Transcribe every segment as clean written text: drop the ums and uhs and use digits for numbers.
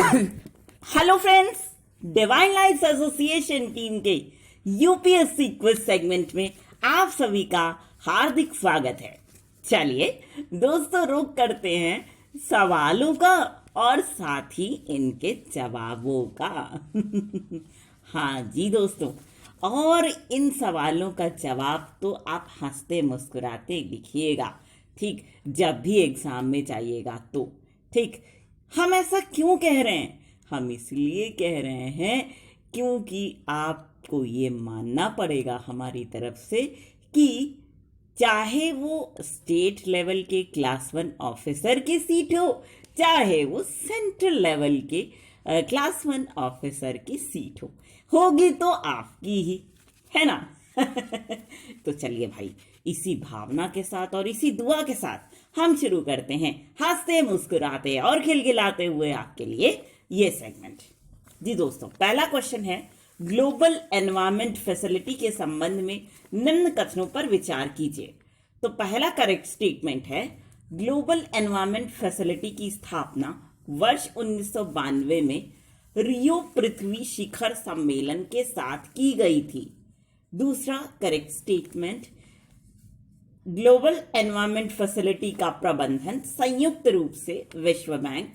Hello friends, divine life association team के UPSC quiz segment में आप सभी का हार्दिक स्वागत है। चलिए दोस्तों, रुक करते हैं सवालों का और साथ ही इनके जवाबों का। हाँ जी दोस्तों, और इन सवालों का जवाब तो आप हंसते मुस्कुराते लिखिएगा, ठीक, जब भी एग्जाम में जाइएगा तो। ठीक, हम ऐसा क्यों कह रहे हैं? हम इसलिए कह रहे हैं क्योंकि आपको ये मानना पड़ेगा हमारी तरफ से कि चाहे वो स्टेट लेवल के क्लास 1 ऑफिसर की सीट हो, चाहे वो सेंट्रल लेवल के क्लास 1 ऑफिसर की सीट होगी तो आपकी ही, है ना? तो चलिए भाई, इसी भावना के साथ और इसी दुआ के साथ हम शुरू करते हैं हंसते मुस्कुराते और खिलखिलाते हुए आपके लिए ये सेगमेंट। जी दोस्तों, पहला क्वेश्चन है, ग्लोबल एनवायरनमेंट फैसिलिटी के संबंध में निम्न कथनों पर विचार कीजिए। तो पहला करेक्ट स्टेटमेंट है, ग्लोबल एनवायरनमेंट फैसिलिटी की स्थापना वर्ष 1992 में रियो पृथ्वी शिखर सम्मेलन के साथ की गई थी। दूसरा correct statement, global environment facility का प्रबंधन संयुक्त रूप से विश्व बैंक,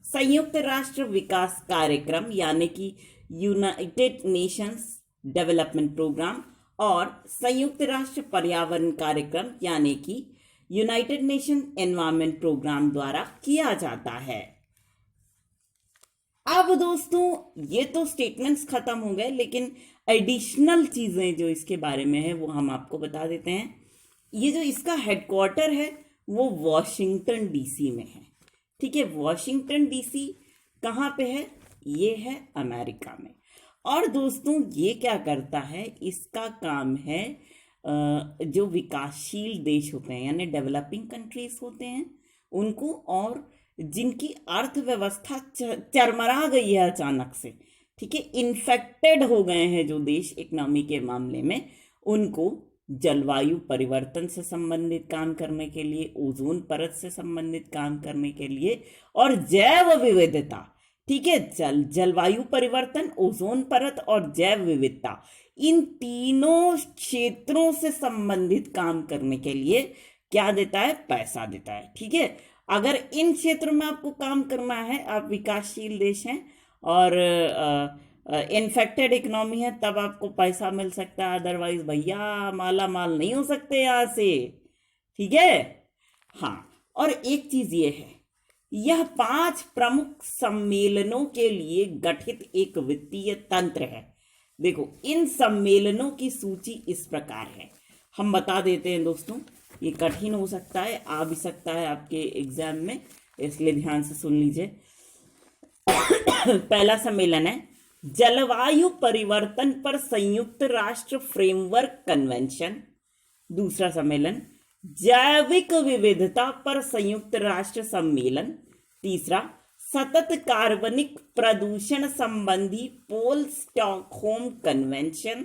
संयुक्त राष्ट्र विकास कार्यक्रम यानी कि यूनाइटेड नेशंस डेवलपमेंट प्रोग्राम और संयुक्त राष्ट्र पर्यावरण कार्यक्रम यानी कि यूनाइटेड नेशन एनवायरनमेंट प्रोग्राम द्वारा किया जाता है। अब दोस्तों, ये तो स्टेटमेंट्स खत्म हो गए, लेकिन एडिशनल चीजें जो इसके बारे में है वो हम आपको बता देते हैं। ये जो इसका हेडक्वार्टर है वो वॉशिंगटन डीसी में है। ठीक है, वॉशिंगटन डीसी कहाँ पे है? ये है अमेरिका में। और दोस्तों, ये क्या करता है, इसका काम है जो विकासशील देश होते हैं यानी डेवलपिंग कंट्रीज होते हैं उनको, और जिनकी अर्थव्यवस्था चरमरा गई है अचानक से, ठीक है, इन्फेक्टेड हो गए हैं जो देश इकोनॉमी के मामले में, उनको जलवायु परिवर्तन से संबंधित काम करने के लिए, ओजोन परत से संबंधित काम करने के लिए और जैव विविधता, ठीक है, जलवायु परिवर्तन, ओजोन परत और जैव विविधता, इन तीनों क्षेत्रों से संबंधित काम करने के लिए क्या देता है? पैसा देता है। ठीक है, अगर इन क्षेत्रों में आपको काम करना है, आप विकासशील देश हैं और इन्फेक्टेड इकोनॉमी है, तब आपको पैसा मिल सकता है, अदरवाइज भैया माला माल नहीं हो सकते यहाँ से। ठीक है, हाँ। और एक चीज ये है, यह 5 प्रमुख सम्मेलनों के लिए गठित एक वित्तीय तंत्र है। देखो, इन सम्मेलनों की सूची इस प्रकार है, हम बता देते हैं दोस्तों, ये कठिन हो सकता है, आ भी सकता है आपके एग्जाम में, इसलिए ध्यान से सुन लीजिए। पहला सम्मेलन है जलवायु परिवर्तन पर संयुक्त राष्ट्र फ्रेमवर्क कन्वेंशन। दूसरा सम्मेलन जैविक विविधता पर संयुक्त राष्ट्र सम्मेलन। तीसरा सतत कार्बनिक प्रदूषण संबंधी पोल स्टॉकहोम कन्वेंशन।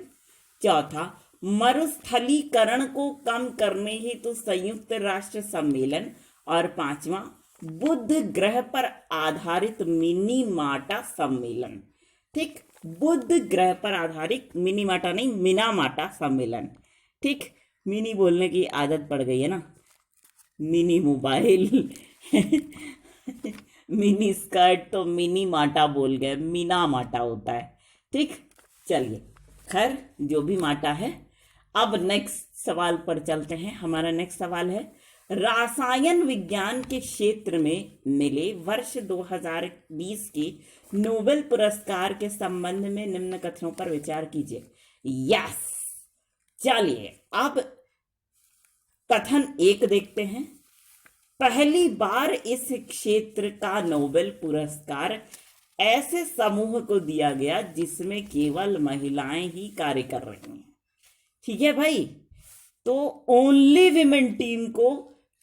चौथा मरुस्थलीकरण को कम करने हेतु संयुक्त राष्ट्र सम्मेलन। और पांचवा बुध ग्रह पर आधारित मिनीमाटा सम्मेलन। ठीक, बुध ग्रह पर आधारित मिनीमाटा नहीं, मिनामाटा सम्मेलन। ठीक, मिनी बोलने की आदत पड़ गई है ना, मिनी मोबाइल मिनी स्कर्ट तो मिनी माटा बोल गए, मीना माटा होता है। ठीक, चलिए, खैर जो भी माटा है। अब नेक्स्ट सवाल पर चलते हैं। हमारा नेक्स्ट सवाल है, रसायन विज्ञान के क्षेत्र में मिले वर्ष 2020 के नोबेल पुरस्कार के संबंध में निम्न कथनों पर विचार कीजिए। यस, चलिए अब कथन 1 देखते हैं। पहली बार इस क्षेत्र का नोबेल पुरस्कार ऐसे समूह को दिया गया जिसमें केवल महिलाएं ही कार्य कर रही हैं। ठीक है भाई, तो ओनली विमेन टीम को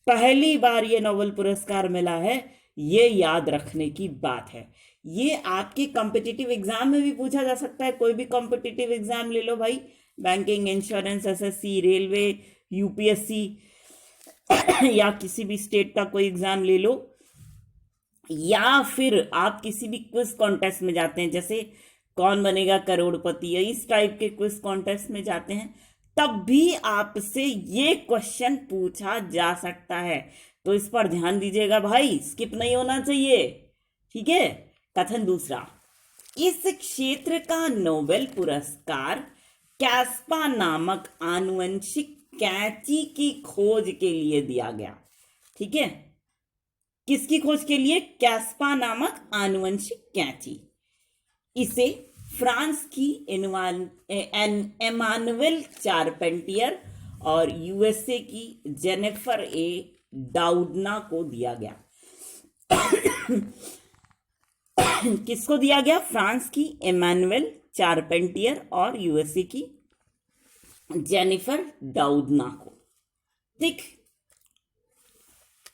पहली बार ये नोबेल पुरस्कार मिला है, ये याद रखने की बात है। ये आपके कॉम्पिटिटिव एग्जाम में भी पूछा जा सकता है। कोई भी कॉम्पिटिटिव एग्जाम ले लो भाई, banking, insurance, SSC, railway, UPSC या किसी भी स्टेट का कोई एग्जाम ले लो, या फिर आप किसी भी क्विज कॉन्टेस्ट में जाते हैं, जैसे कौन बनेगा करोड़पति या इस टाइप के क्विज कॉन्टेस्ट में जाते हैं, तब भी आपसे ये क्वेश्चन पूछा जा सकता है। तो इस पर ध्यान दीजिएगा भाई, स्किप नहीं होना चाहिए, ठीक है। कथन दूसरा, इस क्षेत्र का नोबेल पुरस्कार कैस्पा नामक आनुवंशिक कैंची की खोज के लिए दिया गया। ठीक है, किसकी खोज के लिए? कैस्पा नामक आनुवंशिक कैंची। इसे फ्रांस की एमानुएल चारपेंटियर और यूएसए की जेनिफर ए डाउडना को दिया गया। किसको दिया गया? फ्रांस की एमानुएल चारपेंटियर और यूएसए की जेनिफर डाउडना को। ठीक,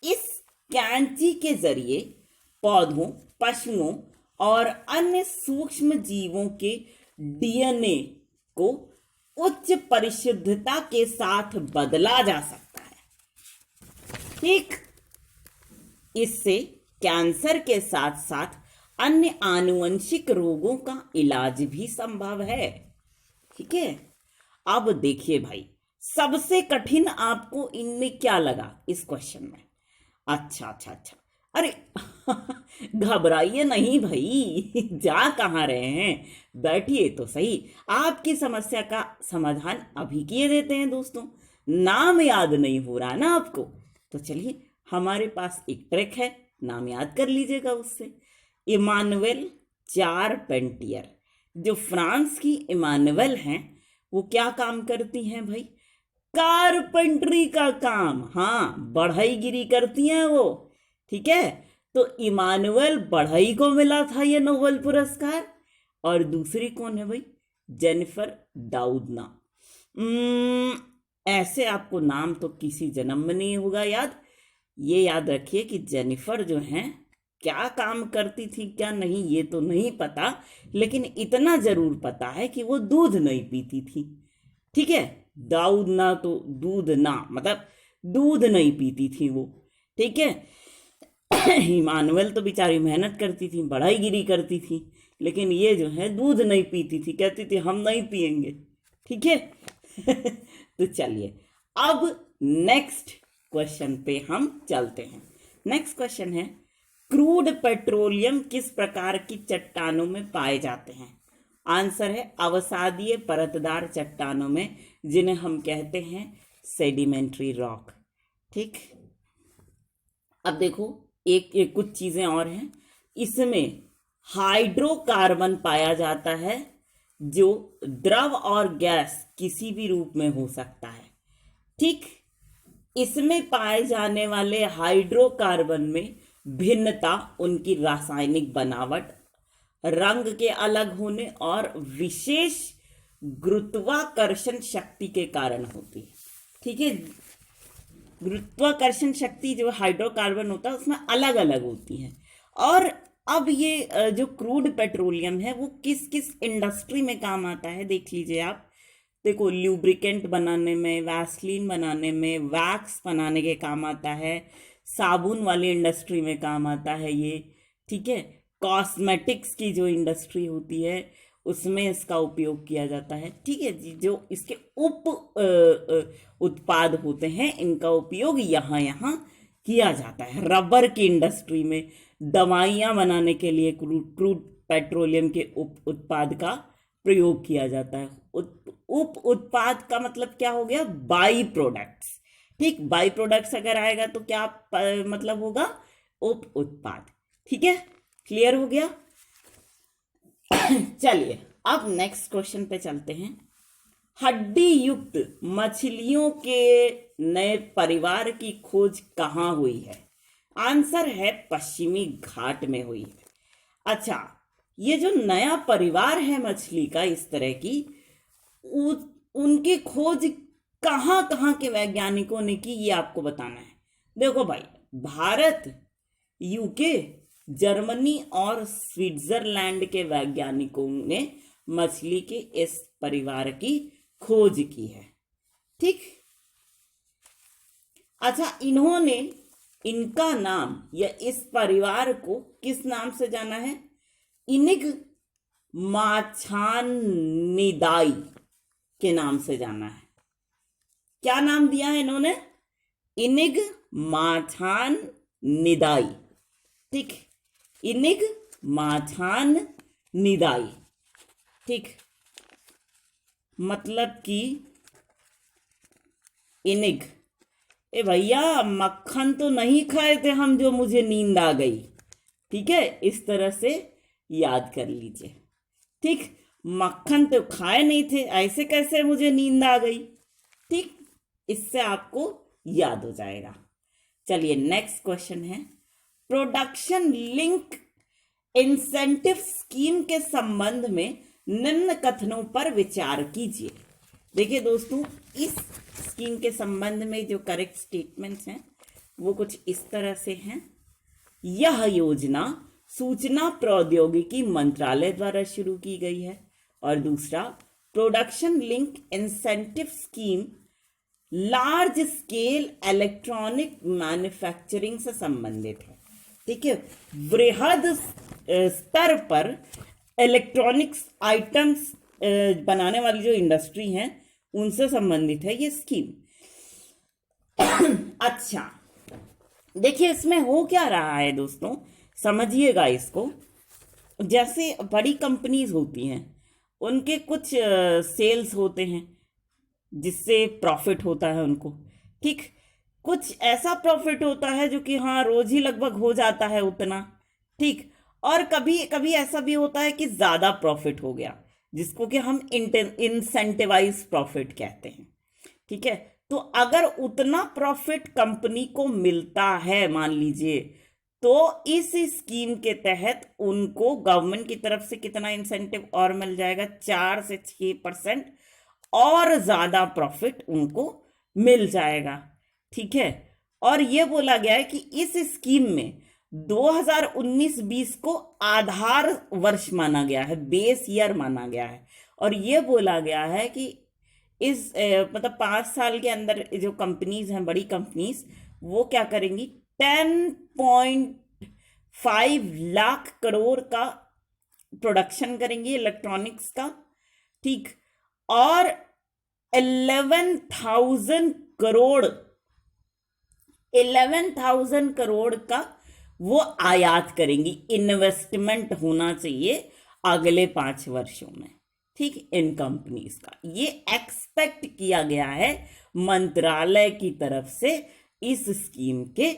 इस कैंची के जरिए पौधों, पशुओं और अन्य सूक्ष्म जीवों के डीएनए को उच्च परिशुद्धता के साथ बदला जा सकता है। ठीक, इससे कैंसर के साथ साथ अन्य आनुवंशिक रोगों का इलाज भी संभव है। ठीक है, अब देखिए भाई, सबसे कठिन आपको इनमें क्या लगा इस क्वेश्चन में? अच्छा, अरे घबराइए नहीं भाई, जा कहाँ रहे हैं, बैठिए तो सही। आपकी समस्या का समाधान अभी किए देते हैं दोस्तों। नाम याद नहीं हो रहा ना आपको, तो चलिए हमारे पास एक ट्रिक है, नाम याद कर लीजिएगा उससे। इमानुएल चारपेंटियर, जो फ्रांस की इमानुएल हैं, वो क्या काम करती हैं भाई? कारपेंटरी का काम। हाँ, बढ़ईगिरी करती हैं वो। ठीक है, तो इमानुएल बढ़ई को मिला था ये नोबेल पुरस्कार। और दूसरी कौन है भाई? जेनिफर डाउडना। ऐसे आपको नाम तो किसी जन्म में नहीं होगा याद। ये याद रखिए कि जेनिफर जो हैं, क्या काम करती थी क्या नहीं ये तो नहीं पता, लेकिन इतना जरूर पता है कि वो दूध नहीं पीती थी। ठीक है, दाऊदना तो दूध ना, मतलब दूध नहीं पीती थी वो। ठीक है, इमानुएल तो बेचारी मेहनत करती थी, बढ़ाईगिरी करती थी, लेकिन ये जो है दूध नहीं पीती थी, कहती थी हम नहीं पिएंगे। ठीक है तो चलिए अब नेक्स्ट क्वेश्चन पे हम चलते हैं। नेक्स्ट क्वेश्चन है, क्रूड पेट्रोलियम किस प्रकार की चट्टानों में पाए जाते हैं? आंसर है अवसादीय परतदार चट्टानों में, जिन्हें हम कहते हैं सेडिमेंट्री रॉक। ठीक, अब देखो एक कुछ चीजें और हैं। इसमें हाइड्रोकार्बन पाया जाता है, जो द्रव और गैस किसी भी रूप में हो सकता है। ठीक, इसमें पाए जाने वाले हाइड्रोकार्बन में भिन्नता उनकी रासायनिक बनावट, रंग के अलग होने और विशेष गुरुत्वाकर्षण शक्ति के कारण होती है। ठीक है, गुरुत्वाकर्षण शक्ति जो हाइड्रोकार्बन होता है उसमें अलग अलग होती है। और अब ये जो क्रूड पेट्रोलियम है वो किस किस इंडस्ट्री में काम आता है देख लीजिए आप। देखो, ल्यूब्रिकेंट बनाने में, वैसलीन बनाने में, वैक्स बनाने के काम आता है, साबुन वाली इंडस्ट्री में काम आता है ये। ठीक है, कॉस्मेटिक्स की जो इंडस्ट्री होती है उसमें इसका उपयोग किया जाता है। ठीक है जी, जो इसके उत्पाद होते हैं इनका उपयोग यहाँ किया जाता है। रबर की इंडस्ट्री में, दवाइयाँ बनाने के लिए क्रूड पेट्रोलियम के उत्पाद का प्रयोग किया जाता है। उप उत्पाद का मतलब क्या हो गया? By products. ठीक, बाई प्रोडक्ट्स अगर आएगा तो क्या मतलब होगा? उप उत्पाद। ठीक है, क्लियर हो गया? चलिए अब नेक्स्ट क्वेश्चन पे चलते हैं। हड्डी युक्त मछलियों के नए परिवार की खोज कहाँ हुई है? आंसर है पश्चिमी घाट में हुई है। अच्छा, ये जो नया परिवार है मछली का इस तरह की, उनकी खोज कहाँ कहाँ के वैज्ञानिकों ने की, ये आपको बताना है। देखो भाई, भारत, यूके, जर्मनी और स्विट्जरलैंड के वैज्ञानिकों ने मछली के इस परिवार की खोज की है। ठीक, अच्छा, इन्होंने इनका नाम या इस परिवार को किस नाम से जाना है? इनिग माछानिदाई के नाम से जाना है। क्या नाम दिया है इन्होंने? इनिग माछानिदाई। ठीक, इनिग माछानिदाई। ठीक, मतलब कि इनिग, ए भैया मक्खन तो नहीं खाए थे हम जो मुझे नींद आ गई। ठीक है, इस तरह से याद कर लीजिए। ठीक, मक्खन तो खाए नहीं थे, ऐसे कैसे मुझे नींद आ गई। ठीक, इससे आपको याद हो जाएगा। चलिए नेक्स्ट क्वेश्चन है, प्रोडक्शन लिंक इंसेंटिव स्कीम के संबंध में निम्न कथनों पर विचार कीजिए। देखिए दोस्तों, इस स्कीम के संबंध में जो करेक्ट स्टेटमेंट्स हैं वो कुछ इस तरह से हैं। यह योजना सूचना प्रौद्योगिकी मंत्रालय द्वारा शुरू की गई है। और दूसरा, production link incentive scheme large scale electronic manufacturing से संबंधित है। ठीक है, वृहद स्तर पर इलेक्ट्रॉनिक्स आइटम्स बनाने वाली जो इंडस्ट्री है उनसे संबंधित है ये स्कीम। अच्छा, देखिए इसमें हो क्या रहा है दोस्तों, समझिएगा इसको। जैसे बड़ी कंपनीज होती हैं, उनके कुछ सेल्स होते हैं जिससे प्रॉफिट होता है उनको। ठीक, कुछ ऐसा प्रॉफिट होता है जो कि हाँ रोज ही लगभग हो जाता है उतना। ठीक, और कभी कभी ऐसा भी होता है कि ज़्यादा प्रॉफिट हो गया, जिसको कि हम इंसेंटिवाइज प्रॉफिट कहते हैं। ठीक है, तो अगर उतना प्रॉफिट कंपनी को मिलता है मान लीजिए, तो इस स्कीम के तहत उनको गवर्नमेंट की तरफ से कितना इंसेंटिव और मिल जाएगा? 4 से 6% और ज़्यादा प्रॉफिट उनको मिल जाएगा। ठीक है, और ये बोला गया है कि इस स्कीम में 2019-20 को आधार वर्ष माना गया है, बेस ईयर माना गया है। और ये बोला गया है कि इस मतलब 5 साल के अंदर जो कंपनीज हैं, बड़ी कंपनीज, वो क्या करेंगी? 10.5 लाख करोड़ का प्रोडक्शन करेंगी इलेक्ट्रॉनिक्स का। ठीक, और 11,000 करोड़ का वो आयात करेंगी। इन्वेस्टमेंट होना चाहिए अगले 5 वर्षों में। ठीक, इन कंपनीज का ये एक्सपेक्ट किया गया है मंत्रालय की तरफ से इस स्कीम के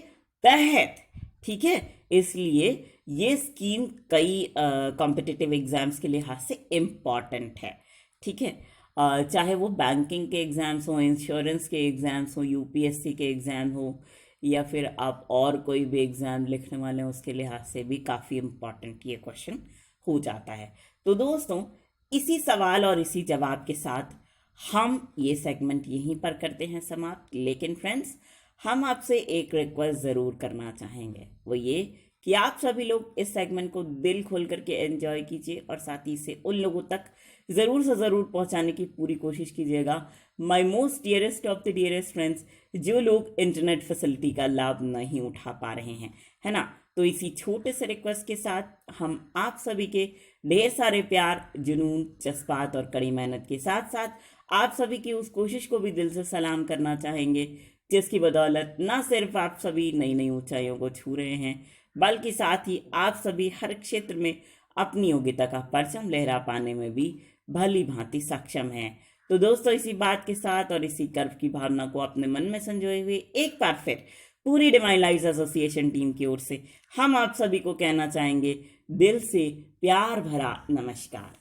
तहत। ठीक है, इसलिए ये स्कीम कई कॉम्पिटिटिव एग्जाम्स के लिहाज से इम्पॉर्टेंट है। ठीक है, चाहे वो बैंकिंग के एग्जाम्स हो, इंश्योरेंस के एग्जाम्स हो, यूपीएससी के एग्जाम हो, या फिर आप और कोई भी एग्जाम लिखने वाले हैं, उसके लिहाज से भी काफ़ी इम्पॉर्टेंट ये क्वेश्चन हो जाता है। तो दोस्तों, इसी सवाल और इसी जवाब के साथ हम ये सेगमेंट यहीं पर करते हैं समाप्त। लेकिन फ्रेंड्स, हम आपसे एक रिक्वेस्ट ज़रूर करना चाहेंगे, वो ये कि आप सभी लोग इस सेगमेंट को दिल खोल करके एंजॉय कीजिए और साथ ही से उन लोगों तक ज़रूर से ज़रूर पहुंचाने की पूरी कोशिश कीजिएगा, my most dearest of the dearest friends, जो लोग इंटरनेट फैसिलिटी का लाभ नहीं उठा पा रहे हैं, है ना। तो इसी छोटे से रिक्वेस्ट के साथ हम आप सभी के ढेर सारे प्यार, जुनून, जज्बात और कड़ी मेहनत के साथ साथ आप सभी की उस कोशिश को भी दिल से सलाम करना चाहेंगे, जिसकी बदौलत ना सिर्फ आप सभी नई नई ऊंचाइयों को छू रहे हैं, बल्कि साथ ही आप सभी हर क्षेत्र में अपनी योग्यता का परचम लहरा पाने में भी भली भांति सक्षम हैं। तो दोस्तों, इसी बात के साथ और इसी गर्व की भावना को अपने मन में संजोए हुए एक बार फिर पूरी डिवाइन लाइफ एसोसिएशन टीम की ओर से हम आप सभी को कहना चाहेंगे दिल से प्यार भरा नमस्कार।